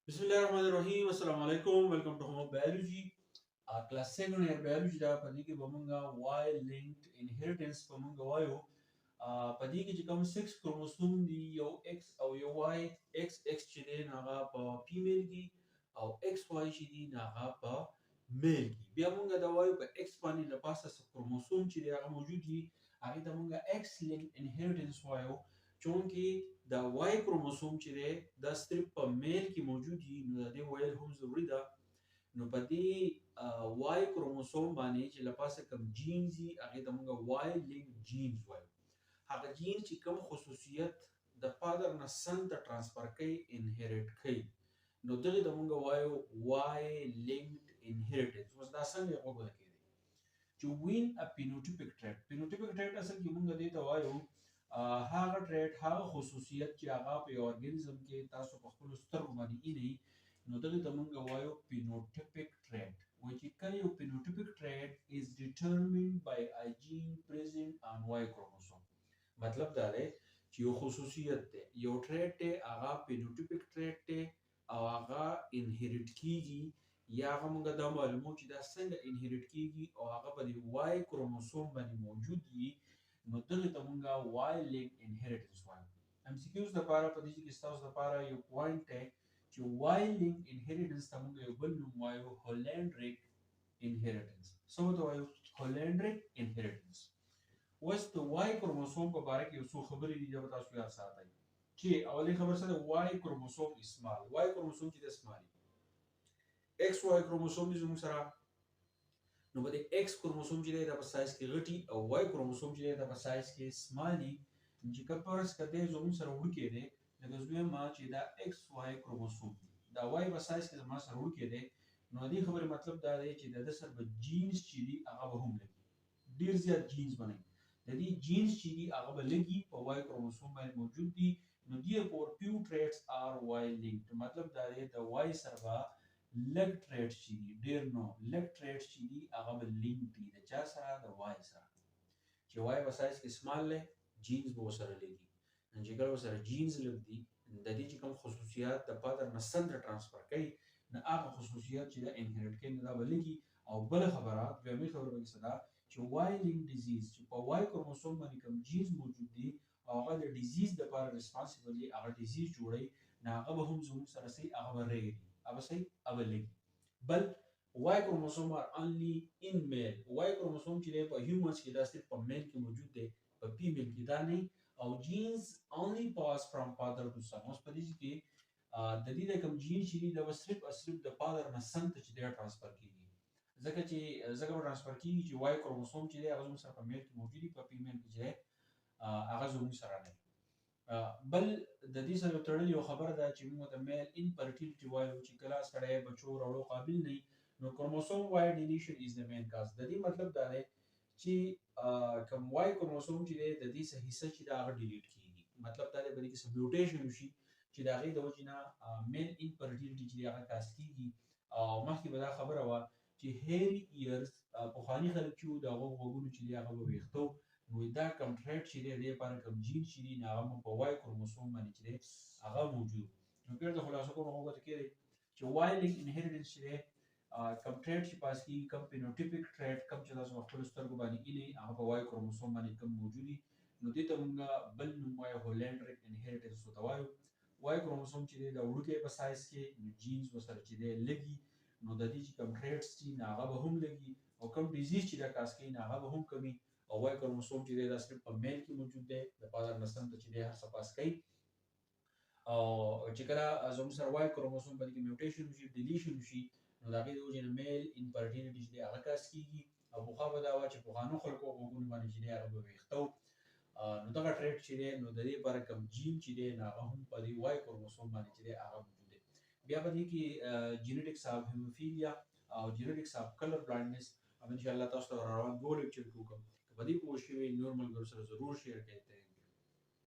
Bismillahirrahmanirrahim. Assalamu alaikum. Welcome to Home Biology. Class 2 year biology da padi ki bamunga Y linked inheritance bamunga wayo. Padi ki jikam 6 chromosome di yo X au yo Y XX chide naga pa female ki au XY chidi naga pa male ki. Biya munga da wayo pa X pani la pasa sa chromosome chide aga mawjudi agi da munga X linked inheritance wayo. چونکه دا واي کروموسوم چې دی دا صرف په میل کې موجود وي نو د دې ویل هم ضروري ده نو په دې واي کروموسوم باندې چې لپاسه کم جینز دي هغه د موږ واي لینک جینز وایو هغه جین چې کوم خصوصیت د فادر نه سن ته ترانسفر کوي انهریټ کوي نو دغه د موږ وایو واي لینک انهریټنس اوس دا څنګه وګورئ کېږي چې وین ا پینوټیپیک ټریټ اصل کې موږ دې ته وایو هغه ټریټ هغه خصوصیت چې هغه په یو ارګانیزم کې تاسو په خپل سترګو باندې اینی نو دغه ته موږ وایو phenotypic trait which کله یو phenotypic trait is determined by a gene present on Y chromosome مطلب دا دی چې یو خصوصیت دی یو ټریټ دی هغه phenotypic trait دی او هغه انهریټ کیږي یا هغه موږ دا معلومو چې دا څنګه انهریټ کیږي او هغه په Y chromosome باندې موجود وي نو دغه ته مونږه وای لینک انهریټنس وایو ام سی کیوز لپاره په دې کې ستاسو لپاره یو پوینټ دی چې وای لینک انهریټنس ته مونږ یو بل نوم وایو هولندریک انهریټنس څه ته وایو هولندریک انهریټنس اوس د وای کروموسوم په اړه کې یو څو خبرې دي چې تاسو یاد ساتئ چې اولې خبر سره وای کروموسوم اسمال وای کروموسوم چې د اسمالي ایکس وای کروموسوم دې زموږ سره نو په دې ایکس کروموسوم چې دی دا په سایز کې غټي او وای کروموسوم چې دی دا په سایز کې سمالي چې کپرس کته زموږ سره وړکې دی لکه زوی ما چې دا ایکس وای کروموسوم دا وای په سایز کې زما سره وړکې دی نو دې خبره مطلب دا دی چې د سر په جینز چې دی هغه به هم لګي ډیر زیات جینز باندې د دې جینز چې دی هغه به لګي په وای کروموسوم باندې موجود دي نو therefore few traits are Y linked مطلب دا دی د وای سره لګ ټریټ چې دي ډیر نو لګ ټریټ چې دي هغه به لینک دي د چا سره د وای سره چې وای په سایز کې سمال له جینز به سره لګي ان چې کله سره جینز لګ دي د دې چې کوم خصوصیات د فادر نه سن ترانسفر کوي نه هغه خصوصیات چې د انهریټ کوي دا به لګي او بل خبره دویمه خبره به صدا چې وای لینک ډیزیز چې په وای کروموسوم باندې کوم جینز موجود دي او هغه د ډیزیز لپاره ریسپانسیبل دي هغه ډیزیز جوړي نه هغه به هم زموږ سره سي هغه ورېږي obviously available بل Y chromosome are only in male Y chromosome چې په humans کې دا صرف په male کې موجود دی په female کې دا نه او genes only pass from father to son اوس په دې کې د دې کوم جین چې دا صرف د father نه son ته چې دا ترانسفر کیږي ځکه ترانسفر کیږي چې Y chromosome چې هغه زموږ سره په male کې موجود دی په female کې چې هغه زموږ سره نه بل د دې سره تړلې یو خبره ده چې موږ د میل انفرټیلیټي وایو چې کله سړی بچو راوړو قابل نه نو کروموسوم وای ډیلیشن از د مین کاز د دې مطلب دا دی چې کوم وای کروموسوم چې دی د دې څه حصہ چې دا هغه ډیلیټ کیږي مطلب دا دی په دې کې سبمیوټیشن وشي چې دا غي د وجنه میل انفرټیلیټي چې هغه کاز کیږي او مخکې به دا خبره وه چې هیری ایرز په خاني خلک چې دا غوږونو چې هغه ویختو نو دا کوم ټریټ چې دی لپاره کوم جین چې دی هغه په وای کروموسوم باندې چې هغه موجود نو ګر د خلاصو کوم هغه ته کې چې وای لینک انهریټنس چې کوم ټریټ چې پاس کی کوم phenotypic ټریټ کوم چې تاسو خپل سترګو باندې اینه هغه په وای کروموسوم باندې کوم موجودي نو دې ته موږ بل نوم وایو هولندریک انهریټنس وایو وای کروموسوم چې دا وړوکی په سایز کې نو جینز وسره چې دی لګي نو د دې کوم ټریټس چې هغه به هم لګي او کوم ډیزیز چې دا کاس کوي هغه به هم کمی او وای کروموسوم چې دا صرف په میل کې موجود دی د فادر نسل ته چې هر څه پاس کوي او چې کله زموږ سره وای کروموسوم باندې میوټیشن وشي ډیلیشن وشي نو دا غي د وجه میل انفرټیلیټی چې هغه کاس کیږي او په خوا به دا چې په خانو خلکو وګونو باندې چې هغه به ویختو نو دا ټریټ چې دی نو د دې لپاره کوم جین چې دی هغه هم په دې وای کروموسوم باندې چې هغه موجود دی بیا په دې کې جینیټکس اف هیموفیلیا او جینیټکس اف کلر بلایندنس ان شاء الله تاسو ته روان دوه لیکچر کوم په دې پوښتنه نورمال ګر سره ضرور شیر کړئ